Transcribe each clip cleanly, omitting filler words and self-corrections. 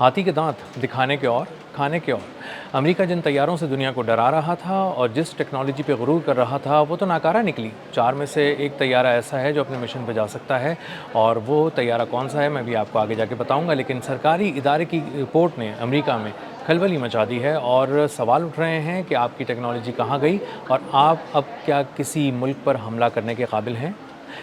हाथी के दांत दिखाने के और खाने के और। अमेरिका जिन तैयारों से दुनिया को डरा रहा था और जिस टेक्नोलॉजी पे गुरूर कर रहा था वो तो नाकारा निकली। 4 में से एक तैयारा ऐसा है जो अपने मिशन पे जा सकता है और वो तैयारा कौन सा है मैं भी आपको आगे जाके बताऊंगा। लेकिन सरकारी इदारे की रिपोर्ट ने अमेरिका में खलबली मचा दी है और सवाल उठ रहे हैं कि आपकी टेक्नोलॉजी कहाँ गई और आप अब क्या किसी मुल्क पर हमला करने के काबिल हैं।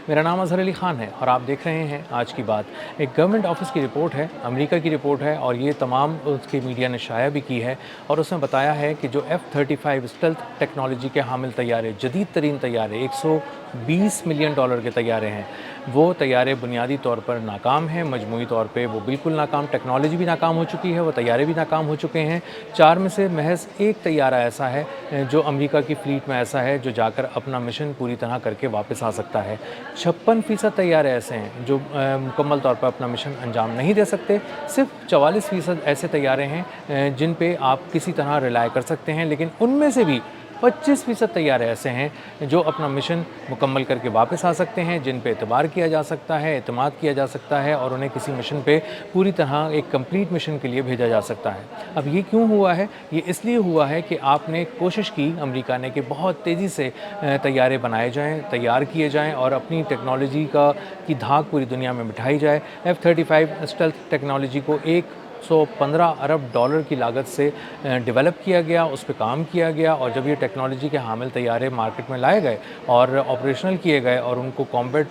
मेरा नाम अज़हर अली ख़ान है और आप देख रहे हैं आज की बात। एक गवर्नमेंट ऑफिस की रिपोर्ट है, अमेरिका की रिपोर्ट है और ये तमाम उसकी मीडिया ने शाया भी की है और उसमें बताया है कि जो F-35 स्टेल्थ टेक्नोलॉजी के हामिल तैयारे, जदीद तरीन तैयारे, $120 मिलियन के तैयारे हैं, वो तैयारे बुनियादी तौर पर नाकाम हैं। मजमूई तौर पे वो बिल्कुल नाकाम, टेक्नोलॉजी भी नाकाम हो चुकी है, वो तैयारे भी नाकाम हो चुके हैं। 4 में से महज एक तैयारा ऐसा है जो अमेरिका की फ्लीट में ऐसा है जो जाकर अपना मिशन पूरी तरह करके वापस आ सकता है। 56% तैयारे ऐसे हैं जो मुकम्मल तौर पर अपना मिशन अंजाम नहीं दे सकते। सिर्फ 44% ऐसे तैयारे हैं जिन पे आप किसी तरह रिलाय कर सकते हैं, लेकिन उनमें से भी 25% तैयारे ऐसे हैं जो अपना मिशन मुकम्मल करके वापस आ सकते हैं, जिन पे एतबार किया जा सकता है, एतमाद किया जा सकता है और उन्हें किसी मिशन पे पूरी तरह एक कंप्लीट मिशन के लिए भेजा जा सकता है। अब ये क्यों हुआ है? ये इसलिए हुआ है कि आपने कोशिश की अमेरिका ने कि बहुत तेज़ी से तैयारे बनाए जाएँ, तैयार किए जाएँ और अपनी टेक्नोलॉजी की धाक पूरी दुनिया में बिठाई जाए। F-35 स्टेल्थ टेक्नोलॉजी को 115 अरब डॉलर की लागत से डेवलप किया गया, उस पे काम किया गया और जब ये टेक्नोलॉजी के हामिल तैयारे मार्केट में लाए गए और ऑपरेशनल किए गए और उनको कॉम्बैट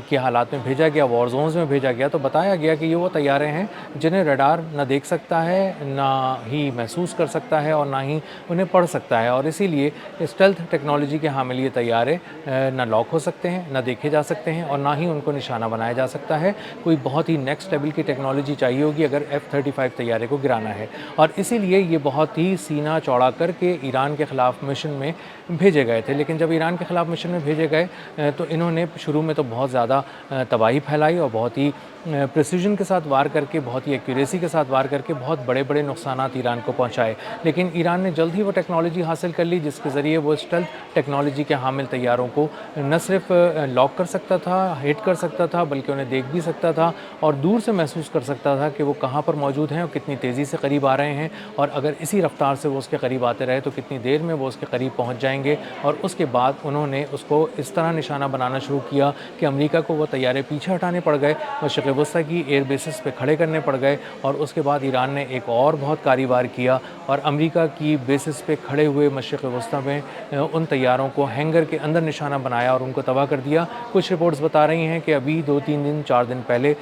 के हालात में भेजा गया, वॉर जोन्स में भेजा गया, तो बताया गया कि ये वो तैयारे हैं जिन्हें रडार ना देख सकता है, ना ही महसूस कर सकता है और ना ही उन्हें पढ़ सकता है। और इसीलिए स्टेल्थ टेक्नोलॉजी के हामिल ये तैयारे ना लॉक हो सकते हैं, ना देखे जा सकते हैं और ना ही उनको निशाना बनाया जा सकता है। कोई बहुत ही नेक्स्ट लेवल की टेक्नोलॉजी चाहिए होगी अगर F-35 तैयारे को गिराना है और इसीलिए ये बहुत ही सीना चौड़ा करके ईरान के ख़िलाफ़ मिशन में भेजे गए थे। लेकिन जब ईरान के ख़िलाफ़ मिशन में भेजे गए तो इन्होंने शुरू में तो बहुत ज़्यादा तबाही फैलाई और बहुत ही प्रिसीजन के साथ वार करके, बहुत ही एक्यूरेसी के साथ वार करके बहुत बड़े बड़े नुकसानात ईरान को पहुंचाए। लेकिन ईरान ने जल्द ही वो टेक्नोलॉजी हासिल कर ली जिसके ज़रिए वो स्टेल्थ टेक्नोलॉजी के हामिल तैयारों को न सिर्फ लॉक कर सकता था, हिट कर सकता था, बल्कि उन्हें देख भी सकता था और दूर से महसूस कर सकता था कि वो कहाँ पर मौजूद हैं और कितनी तेज़ी से करीब आ रहे हैं और अगर इसी रफ्तार से वो उसके करीब आते रहे तो कितनी देर में वो उसके करीब पहुँच जाएंगे। और उसके बाद उन्होंने उसको इस तरह निशाना बनाना शुरू किया कि अमेरिका को वो तैयारे पीछे हटाने पड़ गए, मशरिक़ वस्ती की एयर बेसिस पे खड़े करने पड़ गए और उसके बाद ईरान ने एक और बहुत कारीवार किया और अमेरिका की बेसिस पे खड़े हुए मशरिक़ वस्ती में उन तैयारों को हैंगर के अंदर निशाना बनाया और उनको तबाह कर दिया। कुछ रिपोर्ट्स बता रही हैं कि अभी 2-3 दिन 4 दिन पहले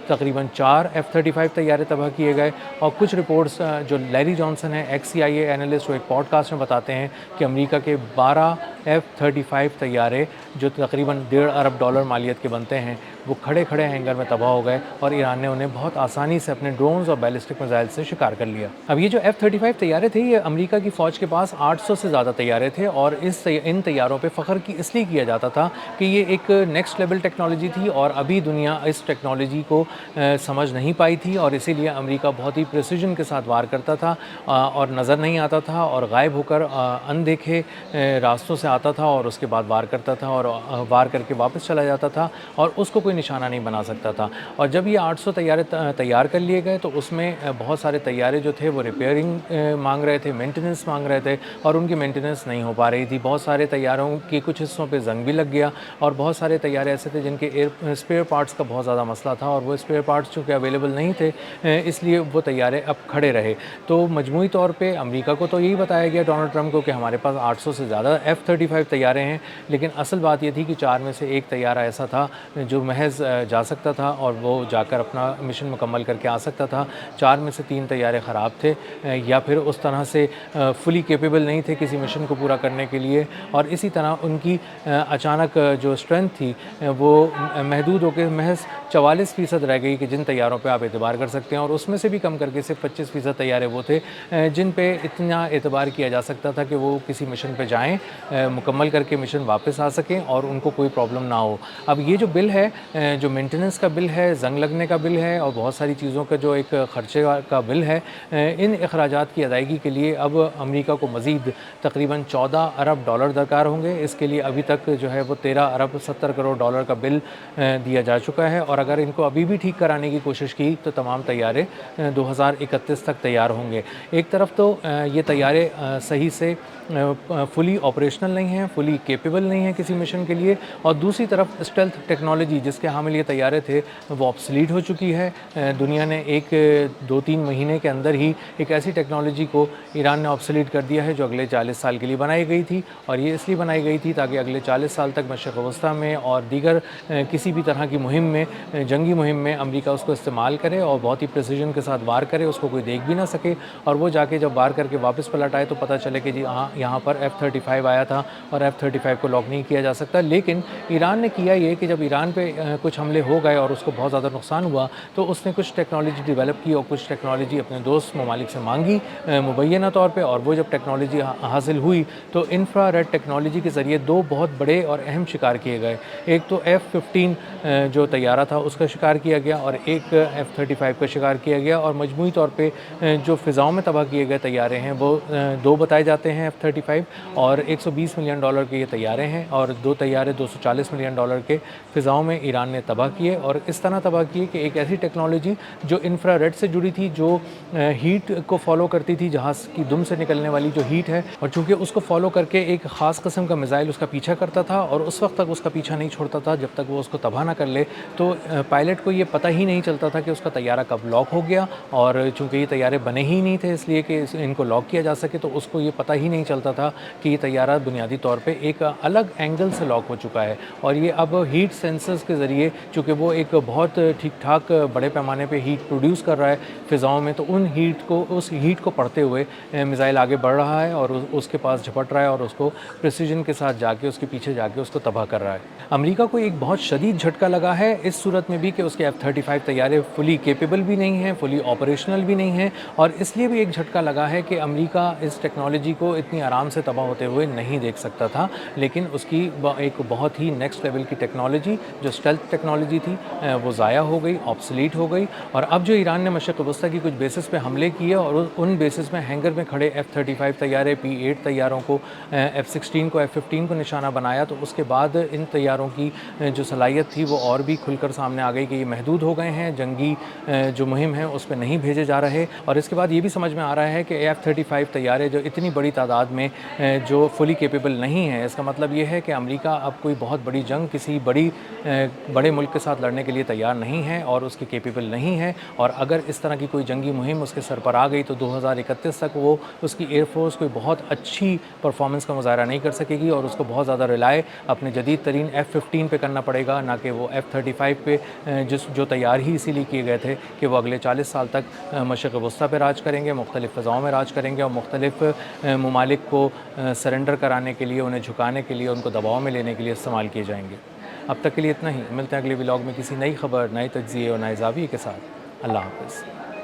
तकरीबन 4 F-35 तैयारे तबाह किए गए और कुछ रिपोर्ट्स जो लैरी जॉनसन है, ex-CIA एनालिस्ट, वो एक पॉडकास्ट में बताते हैं कि अमेरिका के 12 F-35 तैयारे जो तकरीबन $1.5 अरब मालियत के बनते हैं वो खड़े खड़े हैंगर में तबाह हो गए और ईरान ने उन्हें बहुत आसानी से अपने ड्रोन्स और बैलिस्टिक मिसाइल से शिकार कर लिया। अब ये जो F-35 तैयारे थे, ये अमेरिका की फ़ौज के पास 800 से ज़्यादा तैयारे थे और इन तैयारों पे फ़ख्र इसलिए किया जाता था कि ये एक नेक्स्ट लेवल टेक्नोलॉजी थी और अभी दुनिया इस टेक्नोलॉजी को समझ नहीं पाई थी और इसीलिए अमेरिका बहुत ही प्रिसीजन के साथ वार करता था और नज़र नहीं आता था और गायब होकर अनदेखे रास्तों से आता था और उसके बाद वार करता था और वार करके वापस चला जाता था और उसको कोई निशाना नहीं बना सकता था। और जब ये 800 तैयारे तैयार कर लिए गए तो उसमें बहुत सारे तैयारे जो थे वो रिपेयरिंग मांग रहे थे, मेंटेनेंस मांग रहे थे और उनकी मेंटेनेंस नहीं हो पा रही थी। बहुत सारे तैयारों के कुछ हिस्सों पे जंग भी लग गया और बहुत सारे तैयारे ऐसे थे जिनके स्पेयर पार्ट्स का बहुत ज़्यादा मसला था और वो स्पेयर पार्ट्स चूँकि अवेलेबल नहीं थे इसलिए वो तैयारे अब खड़े रहे। तो मजमूई तौर पे अमेरिका को तो यही बताया गया, डोनाल्ड ट्रंप को, कि हमारे पास 800 से ज़्यादा F-35 तैयारे हैं, लेकिन असल बात ये थी कि 4 में से एक तैयारा ऐसा था जो महज जा सकता था और वो जाकर अपना मिशन मुकम्मल करके आ सकता था। 4 में से 3 तैयारे ख़राब थे या फिर उस तरह से फुली कैपेबल नहीं थे किसी मिशन को पूरा करने के लिए और इसी तरह उनकी अचानक जो स्ट्रेंथ थी वो महदूद होकर महज 44% रह गई कि जिन तैयारों पे आप एतबार कर सकते हैं और उसमें से भी कम करके सिर्फ 25% तैयारे वो थे जिन पे इतना एतबार किया जा सकता था कि वो किसी मिशन पे जाएं, मुकम्मल करके मिशन वापस आ सकें और उनको कोई प्रॉब्लम ना हो। अब ये जो बिल है, जो मेंटेनेंस का बिल है, जंग लगने का बिल है और बहुत सारी चीज़ों का जो एक ख़र्चे का बिल है, इन अखराजात की अदायगी के लिए अब अमेरिका को मज़ीद तकरीबन $14 अरब दरकार होंगे। इसके लिए अभी तक जो है वो $13 अरब 70 करोड़ का बिल दिया जा चुका है और अगर इनको अभी भी ٹھیک कराने की कोशिश की तो तमाम तैयारे 2031 तक तैयार होंगे। एक तरफ तो ये तैयारे सही से फुली ऑपरेशनल नहीं हैं, फुली केपेबल नहीं हैं किसी मिशन के लिए, और दूसरी तरफ स्टेल्थ टेक्नोलॉजी जिसके हामिल ये तैयारे थे वो ऑब्सलीट हो चुकी है। दुनिया ने एक 2-3 महीने के अंदर ही एक ऐसी टेक्नोलॉजी को ईरान ने ऑब्सलीट कर दिया है जो अगले 40 साल के लिए बनाई गई थी, और ये इसलिए बनाई गई थी ताकि अगले 40 साल तक मशरक़ वस्ता में और दीगर किसी भी तरह की मुहिम में, जंगी मुहिम में अमेरिका उसको इस्तेमाल करे और बहुत ही प्रिसीजन के साथ वार करे, उसको कोई देख भी ना सके, और वो जाके जब वार करके वापस पलट आए तो पता चले कि जी हाँ यहाँ पर F-35 आया था और F-35 को लॉक नहीं किया जा सकता। लेकिन ईरान ने किया ये कि जब ईरान पे कुछ हमले हो गए और उसको बहुत ज़्यादा नुकसान हुआ तो उसने कुछ टेक्नोलॉजी डेवलप की और कुछ टेक्नोलॉजी अपने दोस्त ममालिक से मांगी मुबैना तौर पे, और वो जब टेक्नोलॉजी हासिल हुई तो इंफ्रारेड टेक्नोलॉजी के ज़रिए दो बहुत बड़े और अहम शिकार किए गए। एक तो F-15 जो तैयारा था उसका शिकार किया गया और एक F-35 का शिकार किया गया, और मजमूई तौर पे जो फ़िज़ाओं में तबाह किए गए तैयारे हैं वो दो बताए जाते हैं F-35, और $120 मिलियन के ये तैयारे हैं, और दो तैयारे $240 मिलियन के फ़िज़ाओं में ईरान ने तबाह किए। और इस तरह तबाह किए कि एक ऐसी टेक्नोलॉजी जो इंफ्रारेड से जुड़ी थी, जो हीट को फॉलो करती थी, जहाज़ की दुम से निकलने वाली जो हीट है, और चूँकि उसको फॉलो करके एक ख़ास किस्म का मिसाइल उसका पीछा करता था और उस वक्त तक उसका पीछा नहीं छोड़ता था जब तक वो उसको तबाह ना कर ले, तो पायलट को ये पता ही नहीं चलता था कि उसका तैयारा कब लॉक हो गया। और चूँकि ये तैयारे बने ही नहीं थे इसलिए कि इनको लॉक किया जा सके, तो उसको ये पता ही नहीं चलता था कि ये तैयारा बुनियादी तौर पे एक अलग एंगल से लॉक हो चुका है, और ये अब हीट सेंसर्स के ज़रिए, चूँकि वो एक बहुत ठीक ठाक बड़े पैमाने पे हीट प्रोड्यूस कर रहा है फ़िज़ाओं में, तो उस हीट को पढ़ते हुए मिसाइल आगे बढ़ रहा है और उसके पास झपट रहा है और उसको प्रिसीजन के साथ जाके उसके पीछे जाके उसको तबाह कर रहा है। अमेरिका को एक बहुत शदीद झटका लगा है इस सूरत में भी कि उसके F-35 तैयारे फुली केपेबल भी नहीं हैं, फुली ऑपरेशनल भी नहीं हैं, और इसलिए भी एक झटका लगा है कि अमेरिका इस टेक्नोलॉजी को इतनी आराम से तबाह होते हुए नहीं देख सकता था। लेकिन उसकी एक बहुत ही नेक्स्ट लेवल की टेक्नोलॉजी जो स्टेल्थ टेक्नोलॉजी थी वो ज़ाया हो गई, ऑब्सलीट हो गई, और अब जो ईरान ने मशरक़ वस्ता की कुछ बेसिस पे हमले किए और उन बेसिस में हैंगर में खड़े F-35 तैयारे, P-8 तैयारों को, F-16 को, F-15 को निशाना बनाया, तो उसके बाद इन तैयारों की जो सलाहियत थी वो और भी खुलकर सामने आ गई कि ये महदूद हो गए हैं, जंगी जो मुहिम है उस पर नहीं भेजे जा रहे। और इसके बाद ये भी समझ में आ रहा है कि F-35 तैयारे जो इतनी बड़ी तादाद में जो फुली केपेबल नहीं है, इसका मतलब ये है कि अमेरिका अब कोई बहुत बड़ी जंग किसी बड़े मुल्क के साथ लड़ने के लिए तैयार नहीं है और उसके केपेबल नहीं है। और अगर इस तरह की कोई जंगी मुहिम उसके सर पर आ गई तो 2031 तक वो उसकी एयरफोर्स कोई बहुत अच्छी परफॉर्मेंस का मुजाहरा नहीं कर सकेगी, और उसको बहुत ज़्यादा रिलाय अपने जदीद तरीन F-15 पे करना पड़ेगा, ना कि वो F-35 पे जो तैयार ही इसीलिए किए गए थे कि वो अगले 40 साल तक मशरक़ वस्ता पे राज करेंगे, मुख्तलिफ़ फ़िज़ाओं में राज करेंगे और मुख्तलिफ़ ममालिक को सरेंडर कराने के लिए, उन्हें झुकाने के लिए, उनको दबाव में लेने के लिए इस्तेमाल किए जाएंगे। अब तक के लिए इतना ही। मिलते हैं अगले व्लॉग में किसी नई खबर, नए तज्ज़िये और नए ज़ाविये के साथ। अल्लाह हाफ़िज़।